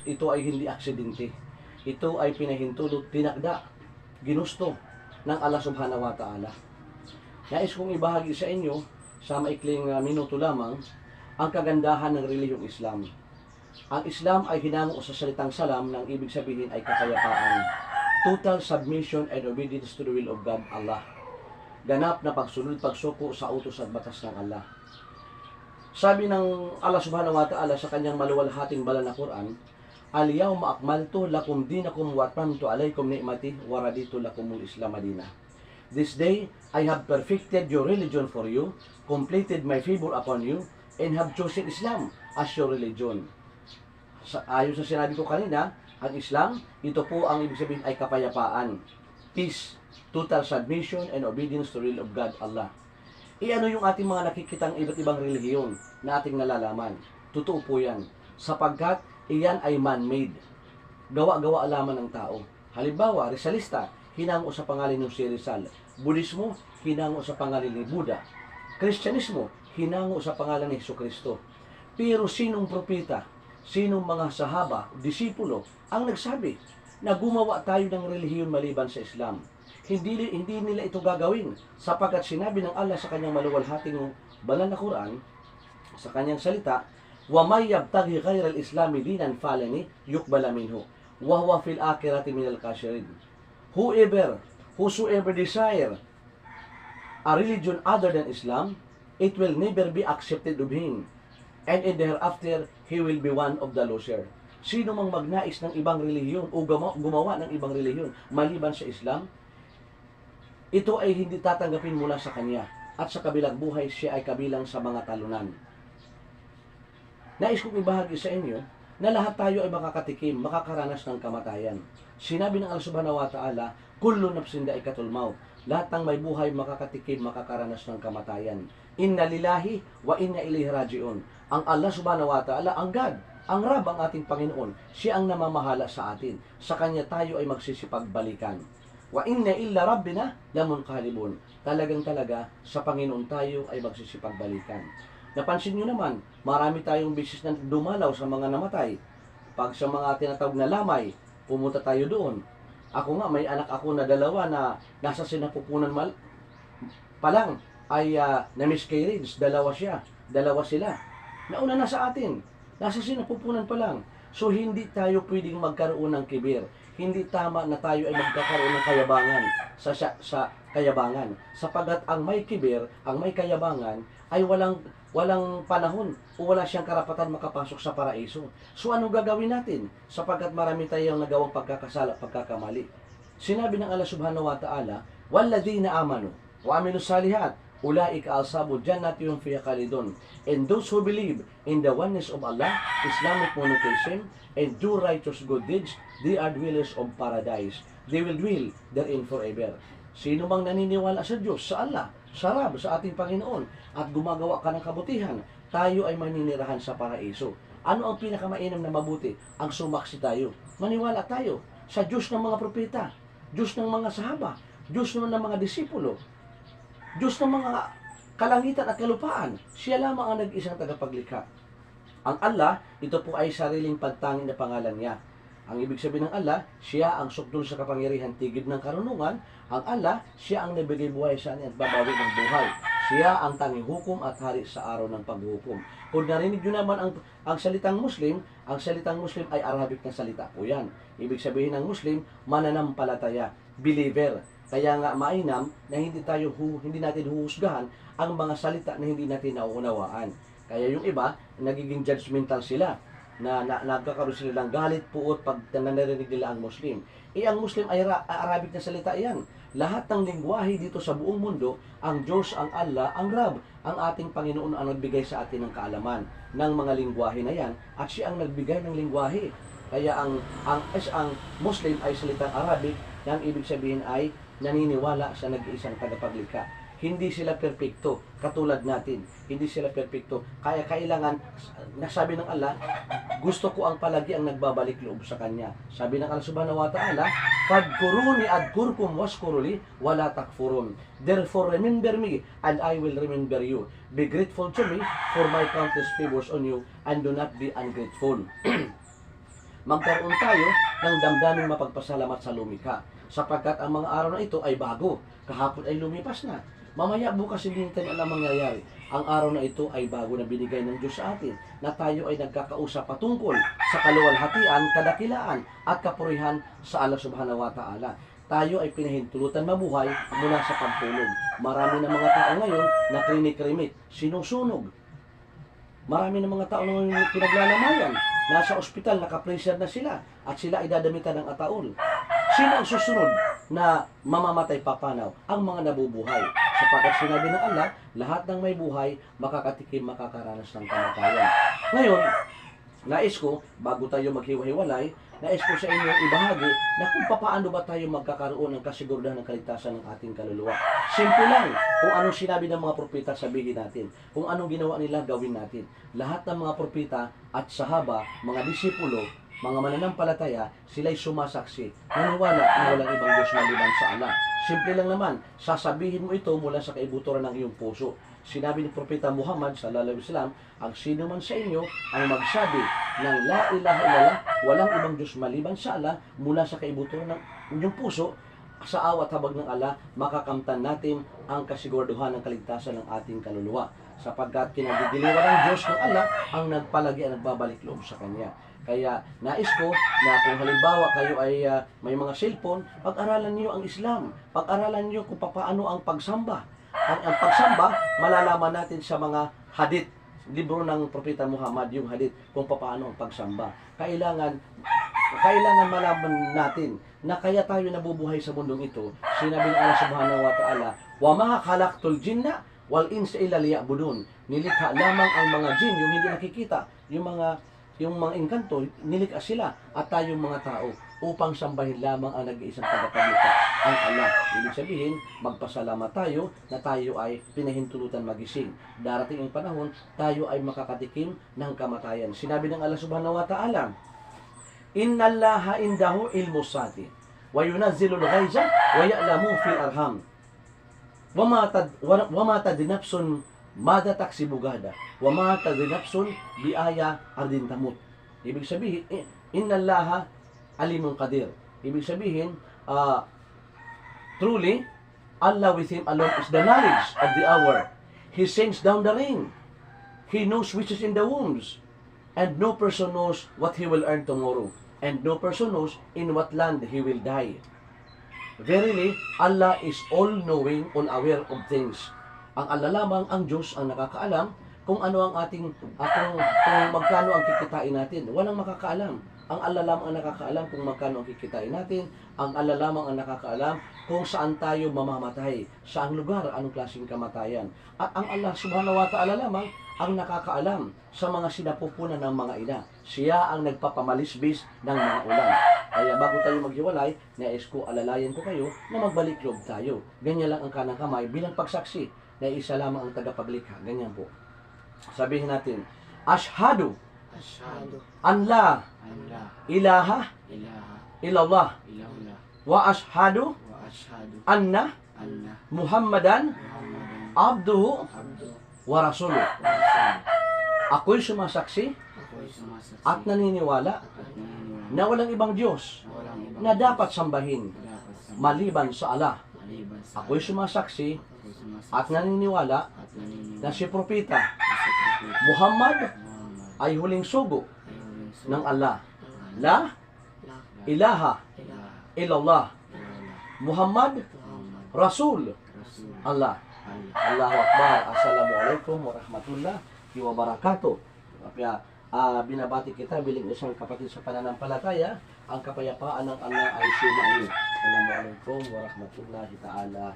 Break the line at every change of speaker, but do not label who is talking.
ito ay hindi aksidente. Ito ay pinahintulot, tinakda, ginusto ng Allah subhanahu wa ta'ala. Nais kong ibahagi sa inyo sa maikling minuto lamang ang kagandahan ng relihiyong Islam. Ang Islam ay hinango sa salitang salam ng ibig sabihin ay kapayapaan. Total submission and obedience to the will of God, Allah. Ganap na pagsunod, pagsuko sa utos at batas ng Allah. Sabi ng Allah subhanahu wa ta'ala sa kanyang maluwalhating banal na Quran, Al-yawma akmaltu lakum dinakum wa atmamtu alaykum ni'mati wa raditu lakumul Islam madina. This day I have perfected your religion for you, completed my favor upon you, and have chosen Islam as your religion. Ayon sa sinabi ko kanina, ang Islam, ito po ang ibig sabihin ay kapayapaan, peace, total submission and obedience to the will of God, Allah. Ano yung ating mga nakikitang iba't ibang relihiyon na ating nalalaman? Totoo po yan, sapagkat iyan ay man-made. Gawa-gawa lamang ng tao. Halimbawa, Rizalista, hinango sa pangalan ng si Rizal. Budismo, hinango sa pangalan ni Buddha. Kristyanismo, hinango sa pangalan ni Jesucristo. Pero sinong propeta, sinong mga sahaba, disipulo, ang nagsabi na gumawa tayo ng relihiyon maliban sa Islam? Hindi nila ito gagawin sapagkat sinabi ng Allah sa kanyang maluwalhating banal na Quran, sa kanyang salita, وَمَنْ يَبْتَغِي غَيْرَ الْإِسْلَامِ دِينًا فَلَنْ يُقْبَلَ مِنْهُ وَهُوَ فِي الْآخِرَةِ مِنَ الْخَاسِرِينَ. Whosoever desire a religion other than Islam, it will never be accepted of him, and in thereafter he will be one of the loser. Sino mang magnais ng ibang relihiyon o gumawa ng ibang relihiyon maliban sa Islam, ito ay hindi tatanggapin mula sa kanya, at sa kabilang buhay siya ay kabilang sa mga talunan. Nais kong ibahagi sa inyo na lahat tayo ay makakatikim, makakaranas ng kamatayan. Sinabi ng Allah subhanahu wa ta'ala, kullu nafsin dha'iqatul maut. Lahat ng may buhay makakatikim, makakaranas ng kamatayan. Inna lillahi wa inna ilaihi raji'un. Ang Allah subhanahu wa ta'ala, ang God, ang Rab, ang ating Panginoon, siya ang namamahala sa atin. Sa Kanya tayo ay magsisipagbalikan. Wa inna illa rabbina lamunqalibun. Talagang-talaga, sa Panginoon tayo ay magsisipagbalikan. Napansin nyo naman, marami tayong bisis na dumalaw sa mga namatay. Pag sa mga tinatawag na lamay, pumunta tayo doon. Ako nga, may anak ako na dalawa na nasa sinapupunan pa lang ay na-miscarriage. Dalawa sila. Nauna na sa atin. Nasa sinapupunan pa lang. So, hindi tayo pwedeng magkaroon ng kibir. Hindi tama na tayo ay magkakaroon ng kayabangan sa kayabangan. Sapagat ang may kibir, ang may kayabangan, ay walang panahon o wala siyang karapatan makapasok sa paraiso. So ano gagawin natin? Sapagkat marami tayong nagawang pagkakasala, pagkakamali. Sinabi ng Allah subhanahu wa ta'ala, وَالَّذِينَ آمَنُوا وَعَمِلُوا الصَّالِحَاتِ أُولَٰئِكَ أَصْحَابُ الْجَنَّةِ هُمْ فِيهَا خَالِدُونَ. And those who believe in the oneness of Allah, Islamic monotheism, and do righteous good deeds, they are dwellers of paradise. They will dwell therein forever. Sino mang naniniwala sa Diyos, sa Allah, sa Rab, sa ating Panginoon, at gumagawa ka ng kabutihan, tayo ay maninirahan sa paraiso. Ano ang pinakamainam na mabuti? Ang sumaksi tayo. Maniwala tayo sa Diyos ng mga propeta, Diyos ng mga sahaba, Diyos ng mga disipulo, Diyos ng mga kalangitan at kalupaan. Siya lamang ang nag-isang tagapaglikha. Ang Allah, ito po ay sariling pagtanging na pangalan niya. Ang ibig sabihin ng Allah, siya ang sukdul sa kapangyarihan, tigid ng karunungan. Ang Allah, siya ang nabigay buhay sa atin at babawi ng buhay. Siya ang tanging hukom at hari sa araw ng paghukom. Kung narinig nyo naman ang salitang Muslim ay Arabic na salita po yan. Ibig sabihin ng Muslim, mananampalataya, believer. Kaya nga mainam na hindi natin huhusgahan ang mga salita na hindi natin nauunawaan. Kaya yung iba, nagiging judgmental sila. Na nagkakaroon sila ng galit, puot pag nanarinig nila ang Muslim. Ang Muslim ay Arabic na salita yan. Lahat ng lingwahe dito sa buong mundo, ang Diyos, ang Allah, ang Rab, ang ating Panginoon ang nagbigay sa atin ng kaalaman ng mga lingwahe na yan, at siya ang nagbigay ng lingwahe. Kaya ang Muslim ay salitang Arabic, na ang ibig sabihin ay naniniwala sa nag-iisang tagapaglikha. Hindi sila perpekto, katulad natin. Hindi sila perpekto. Kaya kailangan, nasabi ng Allah, gusto ko ang palagi ang nagbabalik loob sa Kanya. Sabi ng Allah subhanahu wa ta'ala, Fadkuruni adkurkum waskuruli wala takfurun. Therefore remember me and I will remember you. Be grateful to me for my countless favors on you and do not be ungrateful. magkaroon tayo ng damdaming mapagpasalamat sa lumikha. Sapagkat ang mga araw na ito ay bago. Kahapon ay lumipas na. Mamaya bukas hindi natin alam mangyayari. Ang araw na ito ay bago na binigay ng Diyos sa atin na tayo ay nagkakausap patungkol sa kaluwalhatian, kadakilaan at kapurihan sa Allah Subhanahu wa Ta'ala. Tayo ay pinahintulutan mabuhay mula sa pagtulog. Marami ng mga tao ngayon na krinik-krimit, sinusunog. Marami ng mga tao ngayon pinaglalamayan. Nasa ospital, naka-pressure na sila at sila ay dadamitan ng ataol. Sino ang susunod na mamamatay papanaw? Ang mga nabubuhay. Sapagkat sinabi ng Allah, lahat ng may buhay, makakatikim, makakaranas ng kamatayan. Ngayon, nais ko, bago tayo maghiwa-hiwalay, nais ko sa inyo ibahagi na kung paano ba tayo magkakaroon ng kasiguraduhan ng kaligtasan ng ating kaluluwa. Simple lang. Kung anong sinabi ng mga propeta, sabihin natin. Kung anong ginawa nila, gawin natin. Lahat ng mga propeta at sahaba, mga disipulo, mga mananampalataya, sila'y sumasaksi. Naniwala na walang ibang Diyos maliban sa Allah. Simple lang naman, sasabihin mo ito mula sa kaibuturan ng iyong puso. Sinabi ni Propeta Muhammad sallallahu alaihi wasallam, ang sino man sa inyo ang magsabi ng la ilaha illallah, walang ibang Diyos maliban sa Allah, mula sa kaibuturan ng inyong puso, sa awat habag ng Allah, makakamtan natin ang kasiguraduhan ng kaligtasan ng ating kaluluwa. Sapagkat kinagigiliwan ng Diyos ng Allah ang nagpalagi at nagbabalik loob sa Kanya. Kaya nais ko na kung halimbawa kayo ay may mga cellphone, pag-aralan niyo ang Islam. Pag-aralan niyo kung paano ang pagsamba. Ang pagsamba, malalaman natin sa mga hadith, libro ng Propeta Muhammad, yung hadith, kung paano ang pagsamba. Kailangan malaman natin na kaya tayo nabubuhay sa mundong ito. Sinabi ng Allah Subhanahu wa Ta'ala, wa ma khalaqtul jinna wal insa illa liya'budun. Nilikha lamang ang mga jin, yung hindi nakikita, yung mga engkanto, nilikha sila at tayong mga tao upang sambahin lamang ang nag-iisang tagapaglikha, ang Allah. Ibig sabihin, magpasalamat tayo na tayo ay pinahintulutan magising. Darating ang panahon, tayo ay makakatikim ng kamatayan. Sinabi ng Allah Subhanahu wa Ta'ala, Inna Allaha indahu ilmu sati wa yunazzilul ghaiza wa ya'lamu fil arham wa ma tadri nafsun mada taksibu gada wa ma tadri nafsun bi aya ardin tamut. Ibig sabihin, Inna Allaha alimun qadir. Ibig sabihin, truly Allah with Him alone is the knowledge of the hour. He sends down the rain. He knows which is in the wombs. And no person knows what he will earn tomorrow. And no person knows in what land he will die. Verily, Allah is all-knowing, all-aware of things. Ang Allah lamang, ang Diyos, ang nakakaalam kung ano ang ating, kung magkano ang kikitain natin. Walang makakaalam. Ang Allah lamang ang nakakaalam kung magkano ang kikitain natin. Ang Allah lamang ang nakakaalam kung saan tayo mamamatay. Saang lugar, anong klaseng kamatayan. At ang Allah Subhanahu wa Ta'ala lamang ang nakakaalam sa mga sinapupunan ng mga ina. Siya ang nagpapamalisbis ng mga ulan. Kaya bago tayo maghiwalay, nais ko, alalayan ko kayo na magbalik loob tayo. Ganyan lang ang kanang kamay bilang pagsaksi na isa lamang ang tagapaglikha. Ganyan po. Sabihin natin, Ashhadu an la ilaha illallah wa ashhadu anna Muhammadan abduhu wa rasuluh. Ako'y sumasaksi at naniniwala na walang ibang Diyos na dapat sambahin maliban sa Allah. Ako'y sumasaksi at naniniwala na si Propeta Muhammad ay huling sugo ng Allah. La ilaha illallah Muhammad Rasul Allah. Allahu Akbar. Assalamualaikum warahmatullahi wabarakatuh. Kaya binabati kita bilang isang kapatid sa pananampalataya. Ang kapayapaan ng Allah ay sumainyo. Assalamualaikum warahmatullahi ta'ala